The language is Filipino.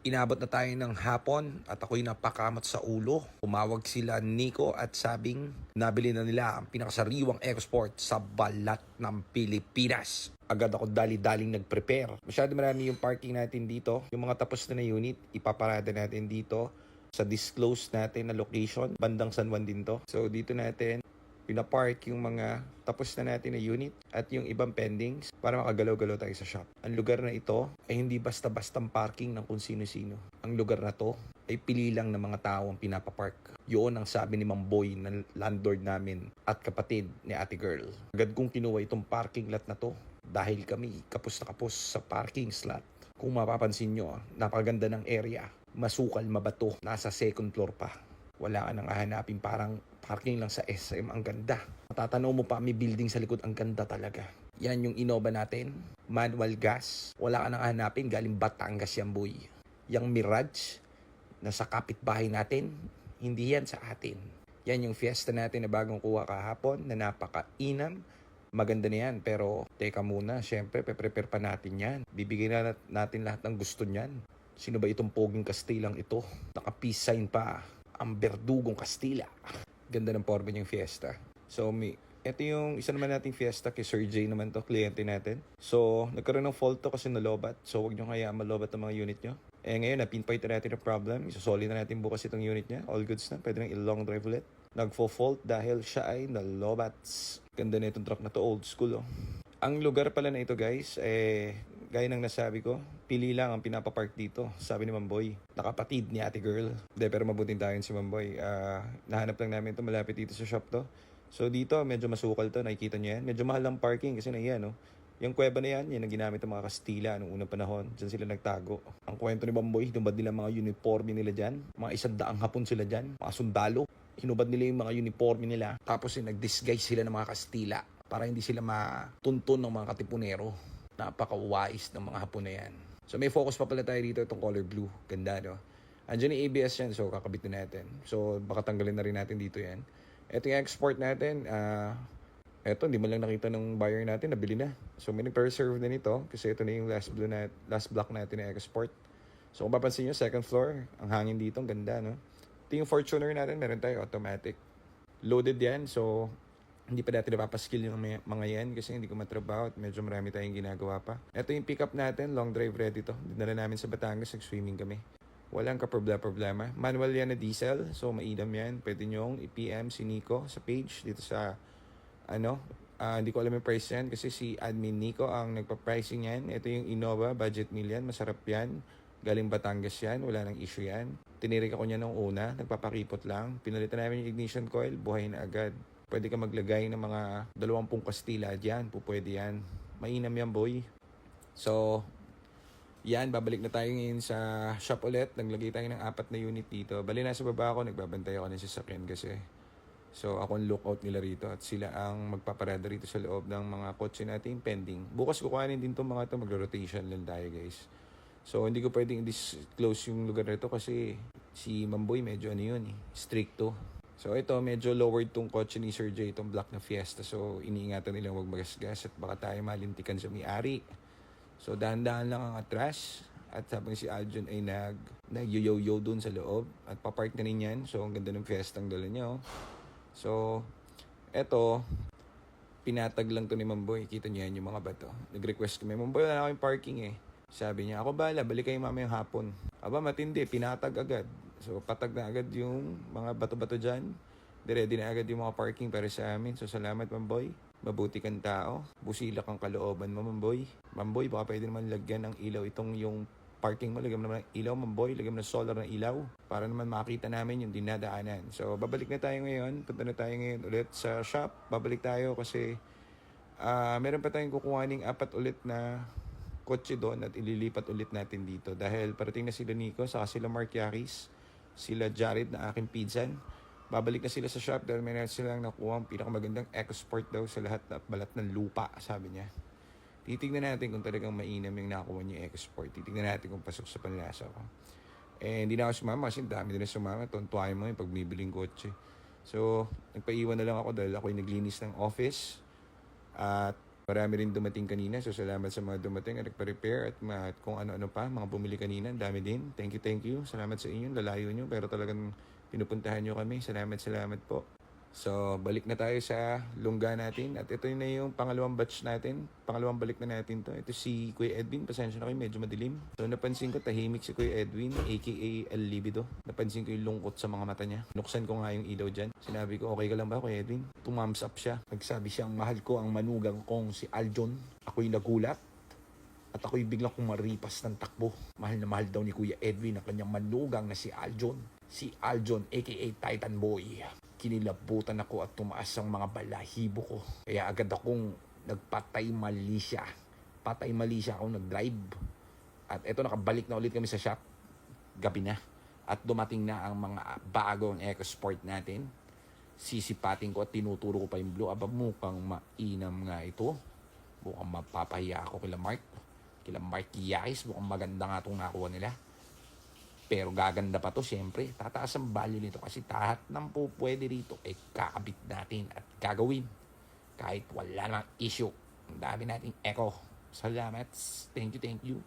Inabot na tayo ng hapon at ako'y napakamot sa ulo. Tumawag sila Nico at sabing nabili na nila ang pinakasariwang EcoSport sa balat ng Pilipinas. Agad ako dali-daling nag-prepare. Masyado marami yung parking natin dito. Yung mga tapos na unit, ipaparada natin dito sa disclose natin na location. Bandang San Juan din to. So dito natin pinapark yung mga tapos na natin na unit at yung ibang pendings para makagalaw-galaw tayo sa shop. Ang lugar na ito ay hindi basta-bastang parking ng kung sino-sino. Ang lugar na to ay pili lang ng mga tao ang pinapapark. Yun ang sabi ni Ma'am Boy na landlord namin at kapatid ni Ate Girl. Agad kong kinuha itong parking lot na to dahil kami kapos na kapos sa parking slot. Kung mapapansin nyo, napakaganda ng area. Masukal, mabato, nasa second floor pa. Wala ka nang hahanapin, parang parking lang sa SM, ang ganda. Matatanaw mo pa, may building sa likod, ang ganda talaga. Yan yung Innova natin, manual gas. Wala ka nang hahanapin, galing Batangas yan boy. Yung Mirage, nasa kapitbahay natin, hindi yan sa atin. Yan yung Fiesta natin na bagong kuha kahapon, na napaka-inam. Maganda na yan, pero teka muna, syempre, pe-prepare pa natin yan. Bibigyan na natin lahat ng gusto niyan. Sino ba itong poging Kastilang ito? Naka-peace sign pa. Ang Berdugong Kastila. Ganda ng forma niyang Fiesta. So, ito yung isa naman nating Fiesta kay Sir J naman to, kliyente natin. So, nagkaroon ng fault to kasi nalobat. So, huwag nyo kaya malobat ang mga unit nyo. Ngayon, na-pinpoint na natin ang problem. Isusoli na natin bukas itong unit niya. All goods na. Pwede nang i-long drive ulit. Nagfo-fault dahil siya ay nalobats. Ganda na itong truck na to. Old school, oh. Ang lugar pala na ito, guys, gaya ng nasabi ko, pili lang ang pinapapark dito. Sabi ni Mamboy, nakapatid ni Ate Girl. Hindi, pero mabuting tayo si Mamboy. Nahanap lang namin ito, malapit dito sa shop to. So dito, medyo masukal to, nakikita niyo yan. Medyo mahal ang parking kasi na yan, no? Yung kuweba na yan, yan ang ginamit ng mga Kastila noong unang panahon. Diyan sila nagtago. Ang kwento ni Mamboy, hinubad nila mga uniforme nila dyan. Mga 100 hapon sila dyan. Mga sundalo. Hinubad nila yung mga uniforme nila. Tapos nag-disguise sila ng mga Kastila para hindi sila matunton ng mga katipunero. Napaka-wise ng mga hapon na yan. So may focus pa pala tayo dito, itong color blue. Ganda, no? Andiyan yung ABS yan, so kakabit na natin. So baka tanggalin na rin natin dito yan. Ito yung export natin. Ito, hindi mo lang nakita ng buyer natin, nabili na. So may nag-reserve na nito kasi ito na yung last block natin na export. So kung papansin nyo, second floor, ang hangin dito, ang ganda, no? Ito yung Fortuner natin, meron tayo automatic. Loaded yan, so hindi pa dati napapaskill yung mga yan kasi hindi ko matrabaho at medyo marami tayong ginagawa pa. Ito yung pickup natin, long drive ready to. Dinala namin sa Batangas, nag-swimming kami. Walang ka-problema. Manual yan na diesel, so maidam yan. Pwede nyong i-PM si Nico sa page dito sa, hindi ko alam yung price yan kasi si admin Nico ang nagpa-pricing yan. Ito yung Innova, budget meal yan, masarap yan. Galing Batangas yan, wala nang issue yan. Tinirik ako niya nung una, nagpapakipot lang. Pinalitan namin yung ignition coil, buhay na agad. Pwede ka maglagay ng mga 20 Kastila dyan. Pwede yan. Mainam yan, boy. So, yan. Babalik na tayo ngayon sa shop ulit. Naglagay tayo ng 4 na unit dito. Bali na sa baba ako. Nagbabantay ako ng sasakyan kasi. So, ako ang lookout nila rito. At sila ang magpaparada rito sa loob ng mga kotse natin pending. Bukas kukuhanin din itong mga ito. Magro-rotation lang tayo, guys. So, hindi ko pwedeng disclose yung lugar nito kasi si Mamboy medyo stricto. So ito, medyo lowered tong kotse ni Sir J, itong black na Fiesta. So iniingatan nilang huwag magasgas at baka tayo malintikan sa may-ari. So dahan-dahan lang ang atras. At sabi si Aljon ay nag-yo-yo dun sa loob. At papark na rin yan. So ang ganda ng Fiesta ang dala niya. Oh. So ito, pinatag lang to ni Mamboy. Kita niyo yan yung mga bato. Nag-request kami, Mamboy, wala na akong parking eh. Sabi niya, ako bala, balik kayo mamayang hapon. Aba, matindi, pinatag agad. So, patag na agad yung mga bato-bato dyan. Ready na agad yung mga parking para sa amin. So, salamat, Mamboy. Mabuti kang tao. Busilak ang kalooban mo, Mamboy. Mamboy, baka pwede naman lagyan ng ilaw itong yung parking mo. Lagyan mo naman ng ilaw, Mamboy. Lagyan mo ng solar na ilaw. Para naman makita namin yung dinadaanan. So, babalik na tayo ngayon. Punta na tayo ngayon ulit sa shop. Babalik tayo kasi meron pa tayong kukuhaning 4 ulit na kotse doon at ililipat ulit natin dito dahil parating na sila Nico saka sila Mark Yaris, sila Jared na aking pinsan. Babalik na sila sa shop dahil may silang nakuha ang pinakamagandang EcoSport daw sa lahat na balat ng lupa, sabi niya. Titignan natin kung talagang mainam yung nakuha niya EcoSport. Titignan natin kung pasok sa panlasa ko. Hindi na ako sumama kasi dami na sumama. Tontuahin mo yung pag bibiling kotse. So, nagpaiwan na lang ako dahil ako'y naglinis ng office. At Marami rin dumating kanina. So, salamat sa mga dumating at nagpa-repair at kung ano-ano pa. Mga bumili kanina. Ang dami din. Thank you. Salamat sa inyo. Lalayo nyo. Pero talagang pinupuntahan nyo kami. Salamat po. So, balik na tayo sa lungga natin. At ito na yung pangalawang batch natin. Pangalawang balik na natin to. Ito si Kuya Edwin. Pasensya na kayo, medyo madilim. So, napansin ko, tahimik si Kuya Edwin, aka El Libido. Napansin ko yung lungkot sa mga mata niya. Nuksan ko nga yung ilaw dyan. Sinabi ko, okay ka lang ba, Kuya Edwin? Tumams up siya. Nagsabi siyang, mahal ko ang manugang kong si Aljon. Ako'y nagulat. At ako'y biglang kumaripas ng takbo. Mahal na mahal daw ni Kuya Edwin ang kanyang manugang na si Aljon. Si Aljon, aka Titan Boy. Kinilabutan ako at tumaas ang mga balahibo ko. Kaya agad akong nagpatay mali siya. Patay mali siya ako nag-drive. At eto, nakabalik na ulit kami sa shop. Gabi na. At dumating na ang mga bagong EcoSport natin. Sisipatin ko at tinuturo ko pa yung blue. Aba, mukhang mainam nga ito. Mukhang mapapahiya ako kila Mark. Kila Mark Yais. Mukhang maganda nga itong nakuha nila. Pero gaganda pa to, syempre. Tataas ang value nito kasi lahat ng po pwede rito kakabit natin at gagawin. Kahit wala nang issue. Ang dami nating eco. Salamat. Thank you.